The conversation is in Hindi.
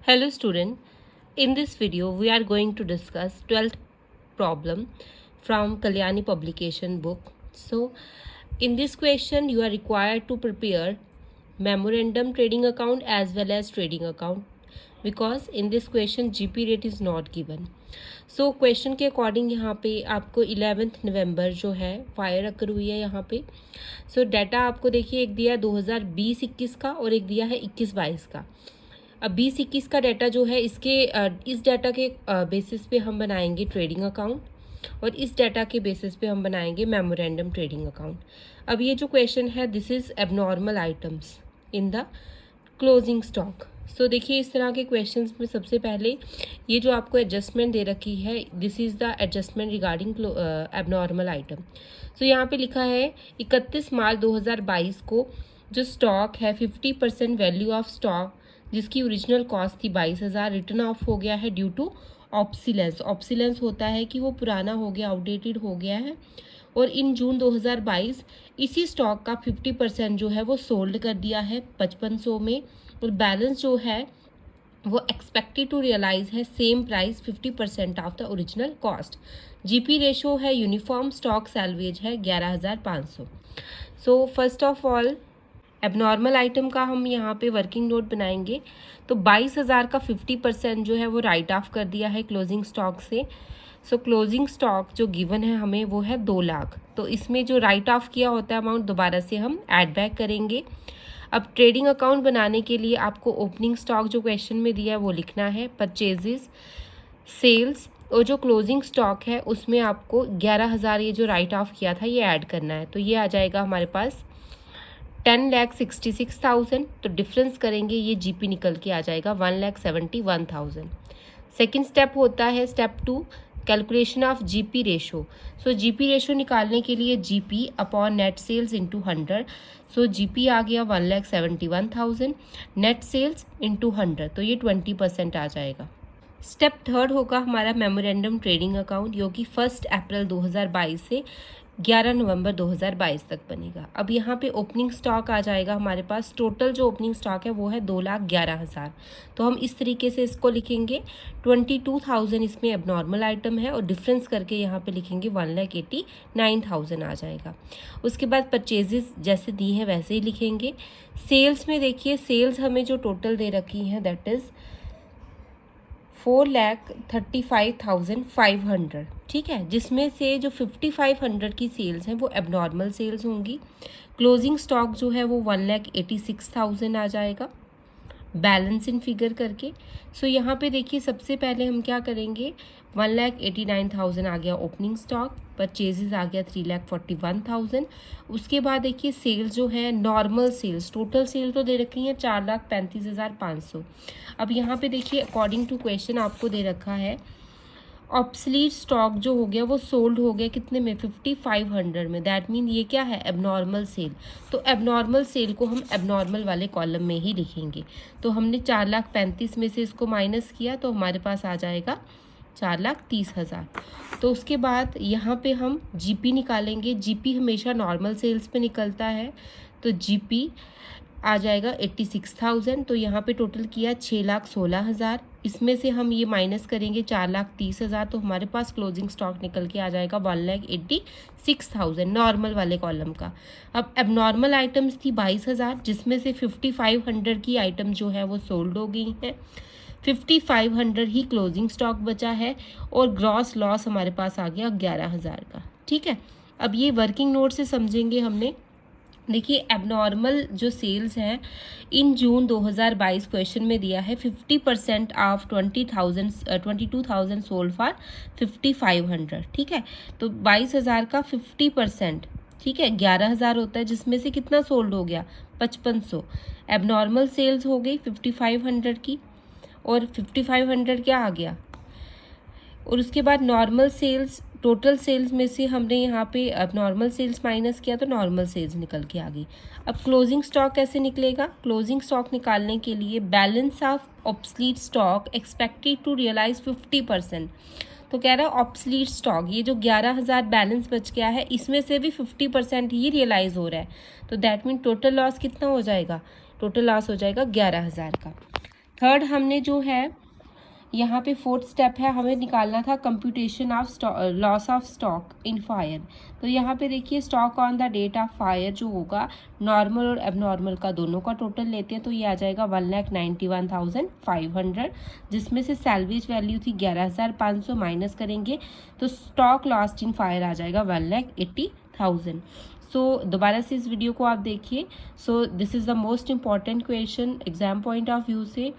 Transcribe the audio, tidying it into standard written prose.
Hello student, in this video we are going to discuss 12th problem from Kalyani publication book. So in this question you are required to prepare memorandum trading account as well as trading account because in this question GP rate is not given. So question के अकॉर्डिंग यहाँ पे आपको 11 नवंबर जो है फायर अकर हुई है यहाँ पे. सो डाटा आपको देखिए एक दिया 2020-21 का और एक दिया है 21-22 का. अब 20-21 का डाटा जो है इस डाटा के बेसिस पे हम बनाएंगे ट्रेडिंग अकाउंट और इस डाटा के बेसिस पे हम बनाएंगे मेमोरेंडम ट्रेडिंग अकाउंट. अब ये जो क्वेश्चन है this is abnormal items in the closing stock. So देखिए इस तरह के क्वेश्चंस में सबसे पहले ये जो आपको एडजस्टमेंट दे रखी है this is the adjustment regarding abnormal item. So यहाँ पे लिखा है 31 मार्च 2022 को जो स्टॉक है 50% वैल्यू ऑफ स्टॉक जिसकी ओरिजिनल कॉस्ट थी 22,000 रिटर्न ऑफ हो गया है ड्यू टू ऑब्सिलेंस. ऑब्सिलेंस होता है कि वो पुराना हो गया, आउटडेटेड हो गया है. और इन जून 2022 इसी स्टॉक का 50% जो है वो सोल्ड कर दिया है 5500 में और बैलेंस जो है वो एक्सपेक्टेड टू रियलाइज है same price 50% of the original cost. GP ratio है यूनिफॉर्म स्टॉक सैलवेज है 11,500. So first of all abnormal item का हम यहाँ पे वर्किंग नोट बनाएंगे. तो 22,000 का 50% जो है वो राइट ऑफ कर दिया है क्लोजिंग स्टॉक से. सो क्लोजिंग स्टॉक जो गिवन है हमें वो है 2 लाख. तो इसमें जो राइट ऑफ किया होता है अमाउंट दोबारा से हम ऐड बैक करेंगे. अब ट्रेडिंग अकाउंट बनाने के लिए आपको ओपनिंग स्टॉक जो क्वेश्चन में दिया है वो लिखना है, परचेजेस, सेल्स और जो क्लोजिंग स्टॉक है उसमें आपको 11,000 ये जो राइट ऑफ किया था ये ऐड करना है. तो ये आ जाएगा हमारे पास 10,66,000. तो डिफरेंस करेंगे ये जीपी निकल के आ जाएगा 1,71,000. सेकेंड स्टेप होता है step 2 calculation of GP ratio. So GP ratio निकालने के लिए GP upon net sales into 100. So GP आ गया 1,71,000 नेट सेल्स इंटू 100 तो ये 20% आ जाएगा. स्टेप थर्ड होगा हमारा मेमोरेंडम ट्रेडिंग अकाउंट जो कि 1 अप्रैल 2022 से 11 नवंबर 2022 तक बनेगा. अब यहाँ पे ओपनिंग स्टॉक आ जाएगा हमारे पास. टोटल जो ओपनिंग स्टॉक है वो है 2,11,000. तो हम इस तरीके से इसको लिखेंगे. 22,000 इसमें एबनॉर्मल आइटम है और डिफरेंस करके यहाँ पे लिखेंगे 1,89,000 आ जाएगा. उसके बाद परचेजेस जैसे दी हैं वैसे ही लिखेंगे. सेल्स में देखिए सेल्स हमें जो टोटल दे रखी हैं दैट इज़ 4,35,500. ठीक है, जिसमें से जो 5,500 की सेल्स हैं वो एबनॉर्मल सेल्स होंगी. क्लोजिंग स्टॉक जो है वो 1,86,000 आ जाएगा बैलेंस इन फिगर करके. सो यहाँ पे देखिए सबसे पहले हम क्या करेंगे 1,89,000 आ गया ओपनिंग स्टॉक. परचेजेस आ गया 3,41,000. उसके बाद देखिए सेल्स जो है नॉर्मल सेल्स टोटल सेल तो दे रखी हैं 4,35,500. अब यहाँ पे देखिए अकॉर्डिंग टू क्वेश्चन आपको दे रखा है ऑब्सलीट स्टॉक जो हो गया वो सोल्ड हो गया कितने में 5,500 में. दैट मीन ये क्या है एबनॉर्मल सेल. तो एबनॉर्मल सेल को हम एबनॉर्मल वाले कॉलम में ही लिखेंगे. तो हमने 4,35,000 में से इसको माइनस किया तो हमारे पास आ जाएगा 4,30,000. तो उसके बाद यहाँ पे हम जीपी निकालेंगे. जीपी हमेशा नॉर्मल सेल्स पे निकलता है तो जीपी आ जाएगा 86,000. तो यहाँ पे टोटल किया 6,16,000. इसमें से हम ये माइनस करेंगे 4,30,000 तो हमारे पास क्लोजिंग स्टॉक निकल के आ जाएगा 1,86,000 नॉर्मल वाले कॉलम का. अब एबनॉर्मल आइटम्स थी 22,000 जिसमें से 5,500 की आइटम जो है वो सोल्ड हो गई हैं. 5,500 ही क्लोजिंग स्टॉक बचा है और ग्रॉस लॉस हमारे पास आ गया 11,000 का. ठीक है, अब ये वर्किंग नोट से समझेंगे हमने. देखिए एबनॉर्मल जो सेल्स हैं इन जून 2022 क्वेश्चन में दिया है 50% ऑफ 22,000 सोल्ड फॉर 5,500. ठीक है, तो 22,000 का 50% ठीक है 11,000 होता है जिसमें से कितना सोल्ड हो गया 5,500. एबनॉर्मल सेल्स हो गई 5,500 की और 5,500 क्या आ गया और उसके बाद नॉर्मल सेल्स टोटल सेल्स में से हमने यहाँ पे अब नॉर्मल सेल्स माइनस किया तो नॉर्मल सेल्स निकल के आ गई. अब क्लोजिंग स्टॉक कैसे निकलेगा. क्लोजिंग स्टॉक निकालने के लिए balance of obsolete stock expected to realise 50%. तो कह रहा है ऑब्सलीट स्टॉक ये जो 11,000 बैलेंस बच गया है इसमें से भी 50% ही रियलाइज हो रहा है. तो दैट मीन टोटल लॉस कितना हो जाएगा. टोटल लॉस हो जाएगा 11,000 का. थर्ड हमने जो है यहाँ पे फोर्थ स्टेप है, हमें निकालना था computation of loss of stock in fire. तो यहाँ पे देखिए stock on the date of fire जो होगा नॉर्मल और एबनॉर्मल का दोनों का टोटल लेते हैं, तो ये आ जाएगा 1,91,500, जिसमें से सैलवेज वैल्यू थी 11,500, माइनस करेंगे तो स्टॉक लॉस्ट इन फायर आ जाएगा 1,80,000। सो दोबारा से इस वीडियो को आप देखिए। So this is the most important question exam point of view से।